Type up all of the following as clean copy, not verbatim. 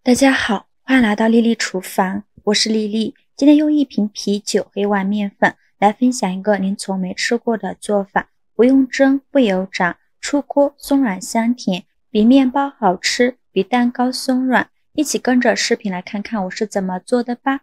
大家好，欢迎来到丽丽厨房，我是丽丽。今天用一瓶啤酒和一碗面粉来分享一个您从没吃过的做法，不用蒸，不油炸，出锅松软香甜，比面包好吃，比蛋糕松软。一起跟着视频来看看我是怎么做的吧。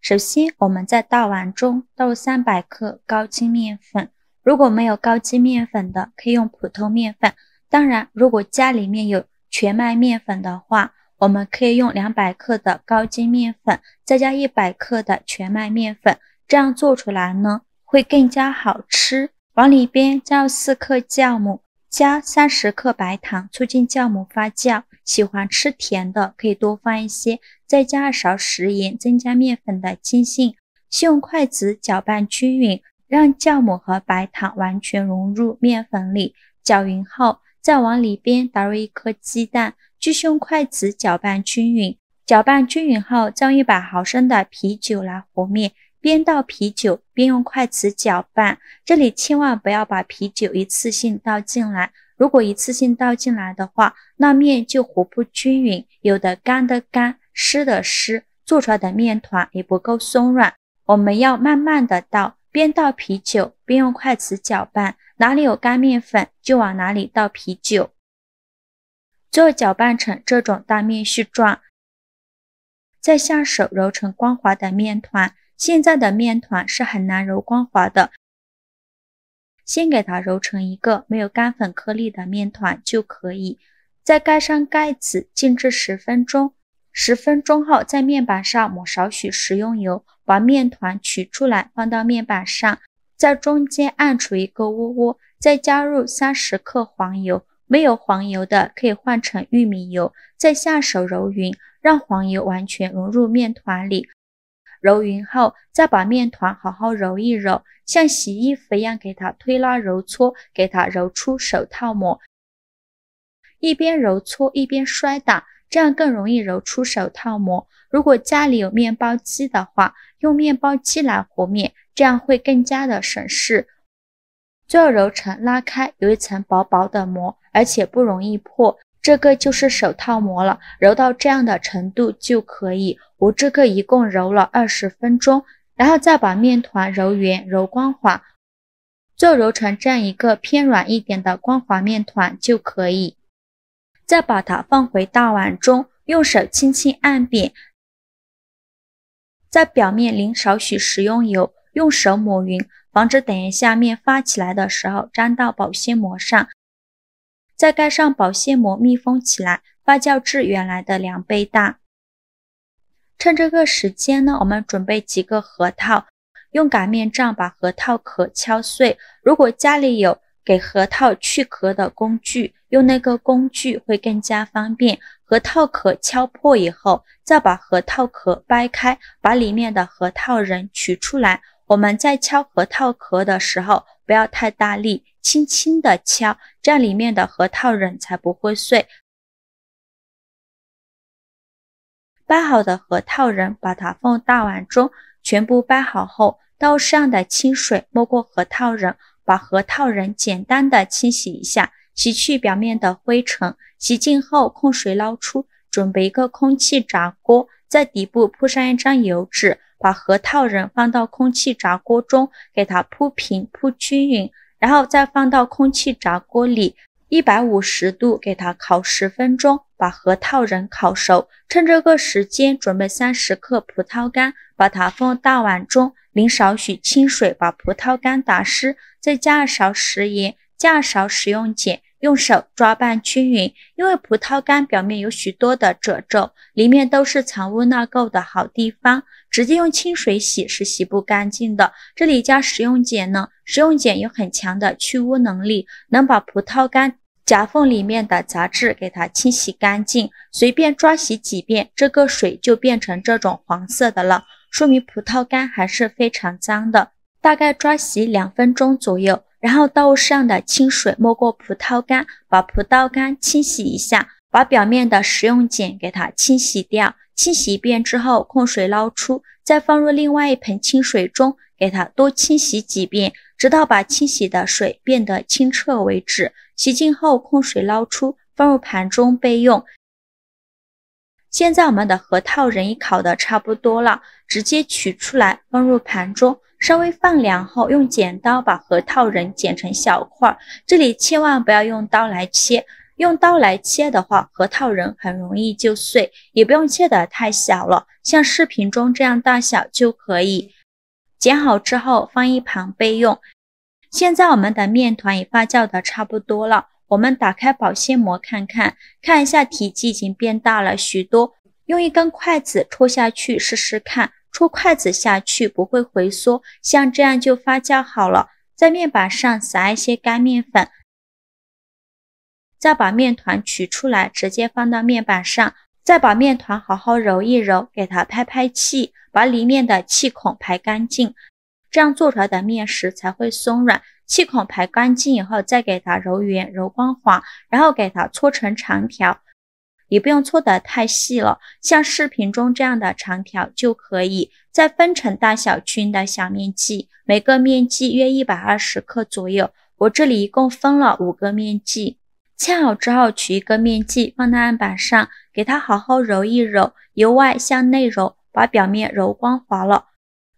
首先，我们在大碗中倒入300克高筋面粉，如果没有高筋面粉的，可以用普通面粉。当然，如果家里面有全麦面粉的话，我们可以用200克的高筋面粉，再加100克的全麦面粉，这样做出来呢，会更加好吃。往里边加入4克酵母，加30克白糖，促进酵母发酵。喜欢吃甜的可以多放一些，再加2勺食盐，增加面粉的筋性。先用筷子搅拌均匀，让酵母和白糖完全融入面粉里。搅匀后，再往里边打入1颗鸡蛋，继续用筷子搅拌均匀。搅拌均匀后，再用100毫升的啤酒来和面，边倒啤酒边用筷子搅拌。这里千万不要把啤酒一次性倒进来，如果一次性倒进来的话，那面就和不均匀，有的干的干，湿的湿，做出来的面团也不够松软。我们要慢慢的倒，边倒啤酒边用筷子搅拌，哪里有干面粉就往哪里倒啤酒，最后搅拌成这种大面絮状，再下手揉成光滑的面团。现在的面团是很难揉光滑的，先给它揉成一个没有干粉颗粒的面团就可以。再盖上盖子静置10分钟，10分钟后在面板上抹少许食用油，把面团取出来放到面板上，在中间按出一个窝窝，再加入30克黄油，没有黄油的可以换成玉米油，再下手揉匀，让黄油完全融入面团里。揉匀后，再把面团好好揉一揉，像洗衣服一样给它推拉揉搓，给它揉出手套膜。一边揉搓一边摔打，这样更容易揉出手套膜。如果家里有面包机的话，用面包机来和面，这样会更加的省事。最后揉成拉开，有一层薄薄的膜，而且不容易破，这个就是手套膜了。揉到这样的程度就可以。我这个一共揉了20分钟，然后再把面团揉圆揉光滑，最后揉成这样一个偏软一点的光滑面团就可以。再把它放回大碗中，用手轻轻按扁，在表面淋少许食用油，用手抹匀，防止等一下面发起来的时候粘到保鲜膜上。再盖上保鲜膜密封起来，发酵至原来的2倍大。趁这个时间呢，我们准备几个核桃，用擀面杖把核桃壳敲碎。如果家里有给核桃去壳的工具，用那个工具会更加方便。核桃壳敲破以后，再把核桃壳掰开，把里面的核桃仁取出来。我们在敲核桃壳的时候，不要太大力，轻轻的敲，这样里面的核桃仁才不会碎。掰好的核桃仁把它放大碗中，全部掰好后，倒适量的清水没过核桃仁，把核桃仁简单的清洗一下，洗去表面的灰尘。洗净后控水捞出，准备一个空气炸锅，在底部铺上一张油纸，把核桃仁放到空气炸锅中，给它铺平铺均匀，然后再放到空气炸锅里150度给它烤10分钟，把核桃仁烤熟。趁这个时间准备30克葡萄干，把它放大碗中，淋少许清水把葡萄干打湿，再加2勺食盐，加2勺食用碱，用手抓拌均匀。因为葡萄干表面有许多的褶皱，里面都是藏污纳垢的好地方，直接用清水洗是洗不干净的。这里加食用碱呢，食用碱有很强的去污能力，能把葡萄干夹缝里面的杂质给它清洗干净。随便抓洗几遍，这个水就变成这种黄色的了，说明葡萄干还是非常脏的。大概抓洗2分钟左右，然后倒入适量的清水没过葡萄干，把葡萄干清洗一下，把表面的食用碱给它清洗掉。清洗一遍之后控水捞出，再放入另外一盆清水中，给它多清洗几遍，直到把清洗的水变得清澈为止。洗净后控水捞出，放入盘中备用。现在我们的核桃仁已烤得差不多了，直接取出来放入盘中，稍微放凉后用剪刀把核桃仁剪成小块。这里千万不要用刀来切，用刀来切的话，核桃仁很容易就碎，也不用切得太小了，像视频中这样大小就可以。剪好之后放一旁备用。现在我们的面团也发酵的差不多了，我们打开保鲜膜看一下体积已经变大了许多，用一根筷子戳下去试试看，戳筷子下去不会回缩，像这样就发酵好了。在面板上撒一些干面粉，再把面团取出来直接放到面板上，再把面团好好揉一揉，给它拍拍气，把里面的气孔排干净，这样做出来的面食才会松软。气孔排干净以后再给它揉圆揉光滑，然后给它搓成长条，也不用搓得太细了，像视频中这样的长条就可以。再分成大小均的小面剂，每个面剂约120克左右，我这里一共分了5个面剂。切好之后取一个面剂放在案板上，给它好好揉一揉，由外向内揉，把表面揉光滑了。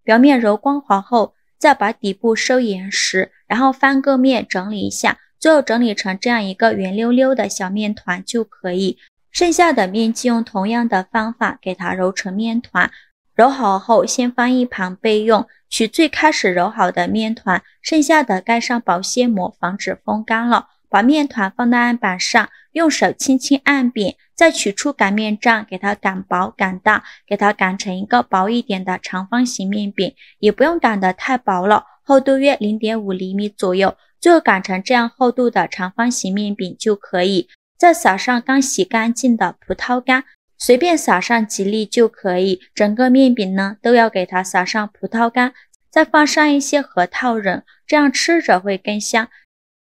表面揉光滑后，再把底部收严实，然后翻个面整理一下，最后整理成这样一个圆溜溜的小面团就可以。剩下的面剂用同样的方法给它揉成面团，揉好后先放一旁备用。取最开始揉好的面团，剩下的盖上保鲜膜防止风干了，把面团放在案板上，用手轻轻按扁，再取出擀面杖给它擀薄擀大，给它擀成一个薄一点的长方形面饼，也不用擀得太薄了，厚度约 0.5 厘米左右，最后擀成这样厚度的长方形面饼就可以。再撒上刚洗干净的葡萄干，随便撒上几粒就可以，整个面饼呢都要给它撒上葡萄干，再放上一些核桃仁，这样吃着会更香。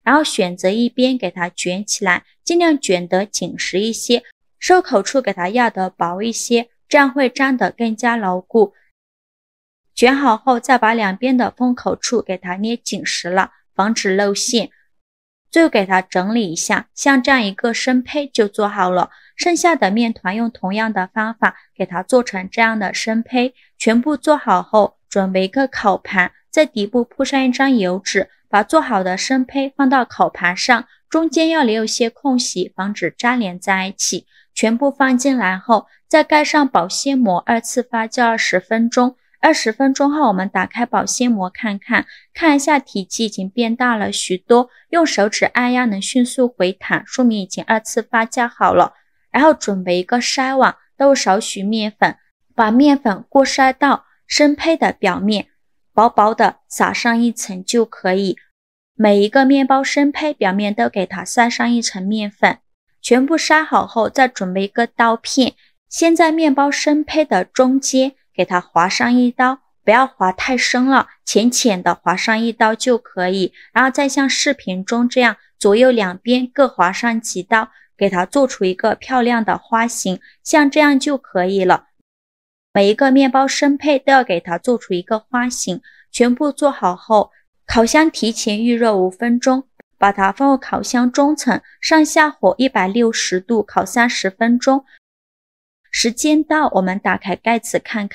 然后选择一边给它卷起来，尽量卷得紧实一些，收口处给它压得薄一些，这样会粘得更加牢固。卷好后再把两边的封口处给它捏紧实了，防止露馅。最后给它整理一下，像这样一个生胚就做好了。剩下的面团用同样的方法给它做成这样的生胚。全部做好后，准备一个烤盘，在底部铺上一张油纸，把做好的生胚放到烤盘上，中间要留一些空隙，防止粘连在一起。全部放进来后，再盖上保鲜膜，2次发酵20分钟。20分钟后，我们打开保鲜膜看一下体积已经变大了许多，用手指按压能迅速回弹，说明已经2次发酵好了。然后准备一个筛网，倒入少许面粉，把面粉过筛到生胚的表面，薄薄的撒上一层就可以。每一个面包生胚表面都给它撒上一层面粉。全部筛好后，再准备一个刀片，先在面包生胚的中间给它划上一刀，不要划太深了，浅浅的划上一刀就可以。然后再像视频中这样，左右两边各划上几刀，给它做出一个漂亮的花形，像这样就可以了。每一个面包生胚都要给它做出一个花形。全部做好后，烤箱提前预热5分钟，把它放入烤箱中层，上下火160度烤30分钟。时间到，我们打开盖子看，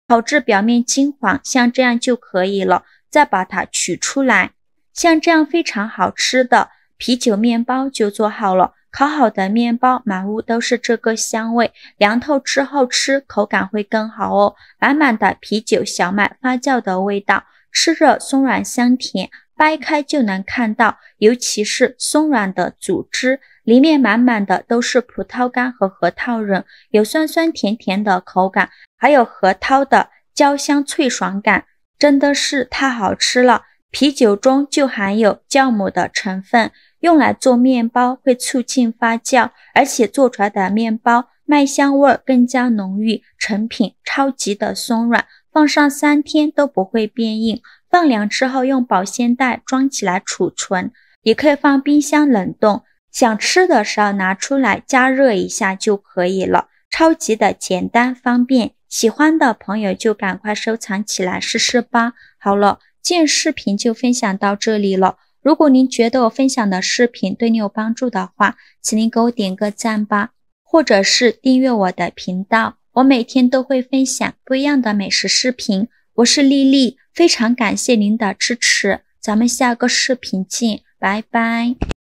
烤至表面金黄，像这样就可以了。再把它取出来，像这样非常好吃的啤酒面包就做好了。烤好的面包满屋都是这个香味，凉透之后吃口感会更好哦。满满的啤酒小麦发酵的味道，吃着松软香甜，掰开就能看到，尤其是松软的组织，里面满满的都是葡萄干和核桃仁，有酸酸甜甜的口感，还有核桃的焦香脆爽感，真的是太好吃了。啤酒中就含有酵母的成分，用来做面包会促进发酵，而且做出来的面包麦香味更加浓郁，成品超级的松软，放上3天都不会变硬。放凉之后用保鲜袋装起来储存，也可以放冰箱冷冻，想吃的时候拿出来加热一下就可以了，超级的简单方便。喜欢的朋友就赶快收藏起来试试吧。好了，今日视频就分享到这里了。如果您觉得我分享的视频对你有帮助的话，请您给我点个赞吧。或者是订阅我的频道，我每天都会分享不一样的美食视频。我是丽丽，非常感谢您的支持，咱们下个视频见，拜拜。